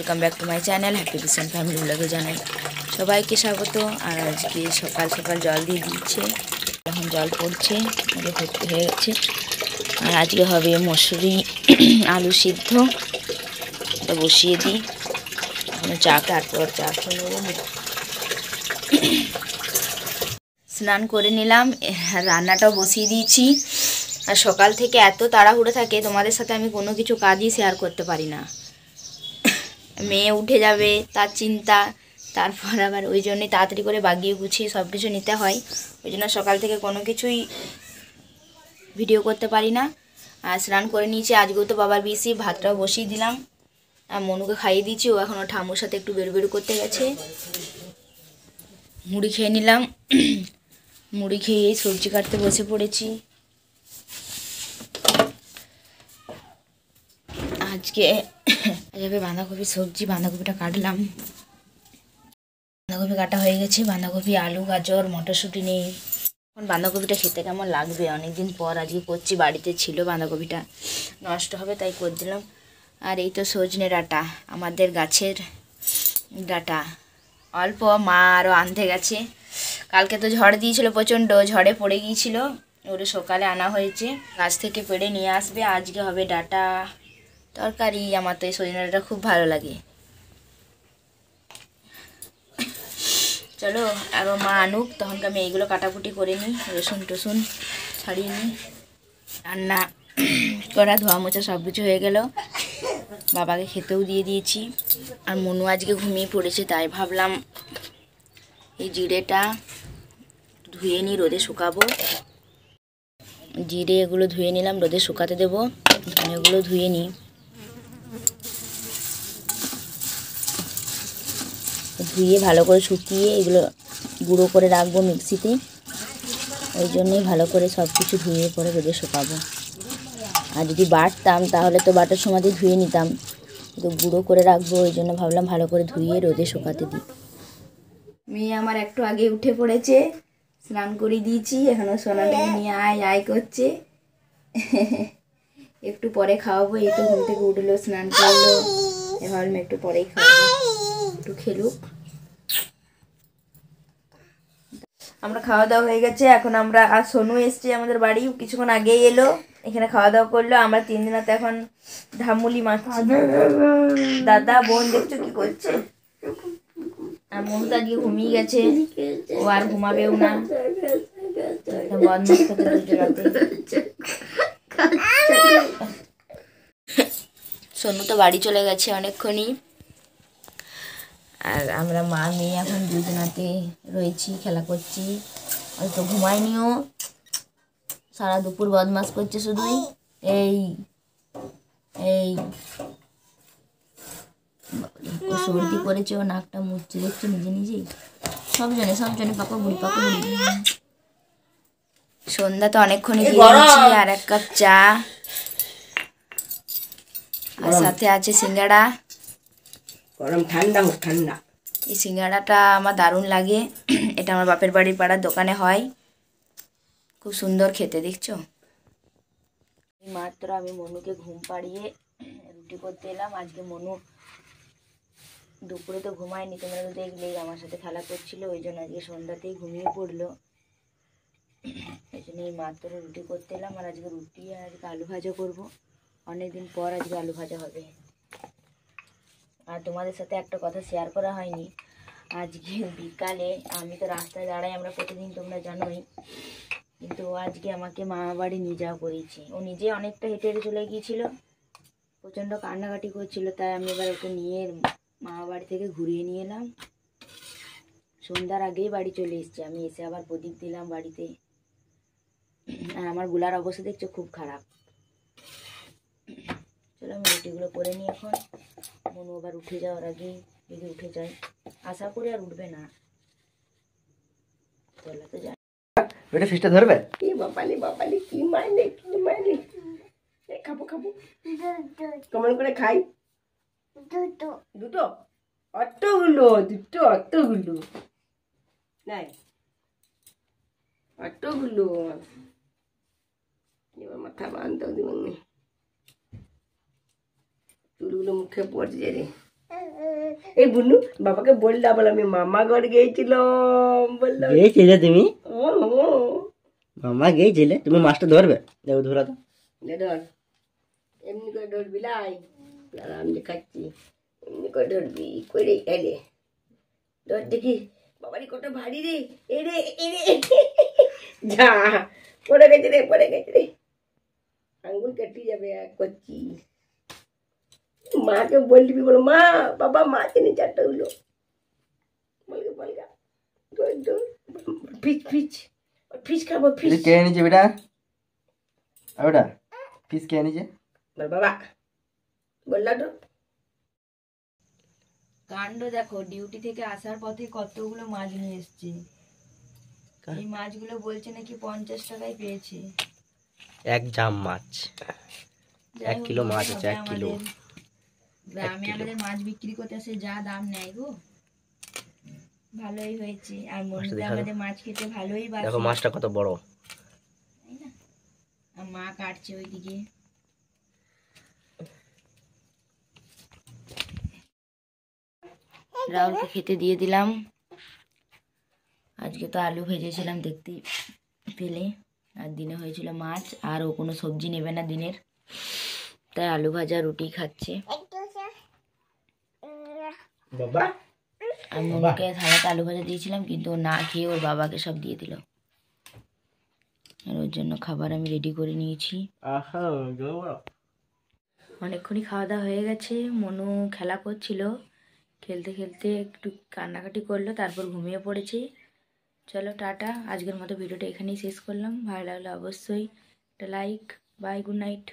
Welcome back to my channel happy kitchen family ব্লগে জানাই সবাইকে স্বাগত। আর আজকে সকাল সকাল জল দিয়ে দিচ্ছে, এখন জল পড়ছে, ভর্তি হয়ে গেছে। আর আজকে হবে মসুরি আলু সিদ্ধ, এটা বসিয়ে দিই। চা তারপর চা খেয়ে নেব। স্নান করে নিলাম, রান্নাটাও বসিয়ে দিয়েছি। আর সকাল থেকে এত তাড়াহুড়ো থাকে, তোমাদের সাথে আমি কোনো কিছু কাজই শেয়ার করতে পারি না। মেয়ে উঠে যাবে তার চিন্তা, তারপর আবার ওই জন্যই তাড়াতাড়ি করে বাগিয়ে গুছিয়ে সব কিছু নিতে হয়। ওই জন্য সকাল থেকে কোনো কিছুই ভিডিও করতে পারি না। আর স্নান করে নিয়েছি, আজকেও তো বাবার বিসি, ভাতটাও বসিয়ে দিলাম। আর মনুকে খাইয়ে দিয়েছি, ও এখনও ঠাম্মুর সাথে একটু বেরু করতে গেছে। মুড়ি খেয়ে নিলাম, মুড়ি খেয়ে সবজি কাটতে বসে পড়েছি। আজকে বাঁধাকপি সবজি, বাঁধাকপিটা কাটলাম। বাঁধাকপি কাটা হয়ে গেছে, বাঁধাকপি আলু গাজর মটরশুঁটি নেই। এখন বাঁধাকপিটা খেতে কেমন লাগবে, অনেকদিন পর আজকে করছি, বাড়িতে ছিল বাঁধাকপিটা, নষ্ট হবে তাই করে দিলাম। আর এই তো সজনে ডাঁটা, আমাদের গাছের ডাঁটা, অল্প মা আরও আনতে গেছে। কালকে তো ঝড় দিয়েছিল, প্রচণ্ড ঝড়ে পড়ে গিয়েছিল, ওরে সকালে আনা হয়েছে, গাছ থেকে পেড়ে নিয়ে আসবে। আজকে হবে ডাঁটা তরকারি। আমার তো এই সজনে ডাঁটা খুব ভালো লাগে। চলো আরও মা আনুক, তখনকে আমি এইগুলো কাটাকুটি করে নিই, রসুন টসুন ছাড়িয়ে নিই। রান্না করা ধোয়া মোছা সব কিছু হয়ে গেল, বাবাকে খেতেও দিয়ে দিয়েছি। আর মনু আজকে ঘুমিয়ে পড়েছে, তাই ভাবলাম এই জিরেটা ধুয়ে নিই, রোদে শুকাবো। জিরে এগুলো ধুয়ে নিলাম, রোদে শুকাতে দেবো। এগুলো ধুয়ে নিই, ধুয়ে ভালো করে শুকিয়ে এগুলো গুঁড়ো করে রাখবো মিক্সিতে। ওই জন্যই ভালো করে সব কিছু ধুয়ে পরে রোদে শুকাবো। আর যদি বাটতাম তাহলে তো বাটার সময়তেই ধুয়ে নিতাম, কিন্তু গুঁড়ো করে রাখবো, ওই জন্য ভাবলাম ভালো করে ধুয়ে রোদে শুকাতে দিই। মেয়ে আমার একটু আগে উঠে পড়েছে, স্নান করে দিয়েছি, এখনও সোনাটাকে নিয়ে আয় আয় করছে। একটু পরে খাওয়াবো, এই তো ঘুম থেকে উঠলো, স্নান করলো, এবার একটু পরেই খাওয়াবো, একটু খেলুক। আমরা খাওয়া দাওয়া হয়ে গেছে, এখন আমরা আর সোনু এসছে আমাদের বাড়ি, কিছুক্ষণ আগেই এলো, এখানে খাওয়া দাওয়া করলো। আমরা 3 দিনাতে এখন ধামুলি মারছি। দাদা বোন দেখছো কি করছে। আর মমতা আজকে ঘুমিয়ে গেছে, ও আর ঘুমাবেও না, বদমাস করতে দুজনাতে। সোনু তো বাড়ি চলে গেছে অনেকক্ষণই। আর আমরা মা মেয়ে এখন দুজনাতে রয়েছি, খেলা করছি। ওই তো ঘুমায়নিও, সারা দুপুর বদমাস করছে শুধুই। এই এই ও সর্দি করেছে, ও নাকটা মুছছে, দেখছো নিজে নিজেই। সব জানে পাপা বুড়ি পাপা বুড়ি। সন্ধ্যা তো অনেকক্ষণই দিয়ে দিচ্ছি, আর 1 কাপ চা, আর সাথে আছে সিঙ্গাড়া। গরম ঠান্ডা ঠান্ডা। এই সিঙ্গাড়াটা আমার দারুণ লাগে, এটা আমার বাপের বাড়ির পাড়ার দোকানে হয়, খুব সুন্দর খেতে, দেখছো। মাত্র আমি মনুকে ঘুম পাড়িয়ে রুটি করতে এলাম। আজকে মনু দুপুরে তো ঘুমায়নি, তোমরা তো দেখলেই, আমার সাথে খেলা করছিল, ওই জন্য আজকে সন্ধ্যাতেই ঘুমিয়ে পড়লো। এই জন্য এই মাত্র রুটি করতে এলাম। আর আজকে রুটি আর আজকে আলু ভাজা করবো, অনেকদিন পর আজকে আলু ভাজা হবে। আর তোমাদের সাথে একটা কথা শেয়ার করা হয়নি, আজকে বিকালে আমি তো রাস্তায় দাঁড়াই, আমরা প্রতিদিন, তোমরা জানোই, কিন্তু আজকে আমাকে মামা বাড়ি নিয়ে যাওয়া করেছে। ও নিজে অনেকটা হেঁটে হেঁটে চলে গিয়েছিল, প্রচণ্ড কান্নাকাটি করছিল, তাই আমি এবার ওকে নিয়ে মামা বাড়ি থেকে ঘুরিয়ে নিয়ে এলাম। সন্ধ্যার আগেই বাড়ি চলে এসেছি আমি, এসে আবার প্রদীপ দিলাম বাড়িতে। আর আমার গুলার অবস্থা দেখছো খুব খারাপ। চলো আমি রুটিগুলো করে নিই এখন, মনু আবার উঠে যাওয়ার আগেই, যদি উঠে যায়, আশা করি আর উঠবে না, চলো তো যাই। বেটা ফিসটা ধরবে। এই বাবালি বাবালি, কি মাইনে কি মাইনে। খাবো খাবো, কেমন করে খাই। দুটো দুটো, অতগুলো, দুটো অতগুলো নাই, অতগুলো। এবার মাথা বাঁধতে দিবেন, চুলগুলো মুখে পড়ছে রে। এই বুনু বাবাকে বললাম, বলে আমি মামা ঘর গিয়েছিলাম, বললাম গিয়েছিলে তুমি? ও ও। মামা গিয়েছিলে? তুমি মাছটা ধরবে? দেখো ধরা তো। নে ধর, এমনি করে ধরবি লাই, দাঁড়া আমি দেখাচ্ছি, এমনি করে ধরবি করে এলে ধর দেখি, বাবারি কত ভারী রে, এরে এরে যা পড়ে গেছে রে, পড়ে গেছে রে, আঙ্গুল কেটে যাবে এক করছি। মাকে বলবি, বলো মা বাবা মাছ এনে চারটা হলো, বলগা বলগা ধর ধর, ফিচ ফিচ ফিচ খাবো ফিচ। কে এনেছে বেটা? ওটা ফিস কে এনেছে? বল বাবা, বললা তো। কাণ্ড দেখো, ডিউটি থেকে আসার পথে কতগুলো মাছ নিয়ে এসছে। এই মাছগুলো বলছে নাকি 50 টাকায় পেয়েছে। এক জাম মাছ, যাই 1 হোক, কিলো মাছ হবে আছে, 1 কিলো। আমাদের গ্রামে আমাদের মাছ বিক্রি করতে আসে যা দাম নেয় গো। ভালোই হয়েছে, আর মনে দেখা আমাদের মাছ খেতে ভালোই বাসে, দেখো মাছটা কত বড়। তাই না? আর মা কাটছে ওইদিকে। রাহুলকে খেতে দিয়ে দিলাম। আজকে তো আলু ভেজেছিলাম দেখতে পেলে, আর দিনে হয়েছিল মাছ, আর ও কোনো সবজি নেবে না দিনের, তাই আলু ভাজা রুটি খাচ্ছে। বাবা আর মুখে থালাতে আলু ভাজা দিয়েছিলাম, কিন্তু ও না খেয়ে ওর বাবাকে সব দিয়ে দিল। আর ওর জন্য খাবার আমি রেডি করে নিয়েছি। অনেকক্ষণই খাওয়া দাওয়া হয়ে গেছে। মনু খেলা করছিল, খেলতে খেলতে একটু কান্নাকাটি করলো, তারপর ঘুমিয়ে পড়েছে। চলো টাটা, আজকের মতো ভিডিওটা এখানেই শেষ করলাম। ভালো লাগলে অবশ্যই একটা লাইক। By, good night.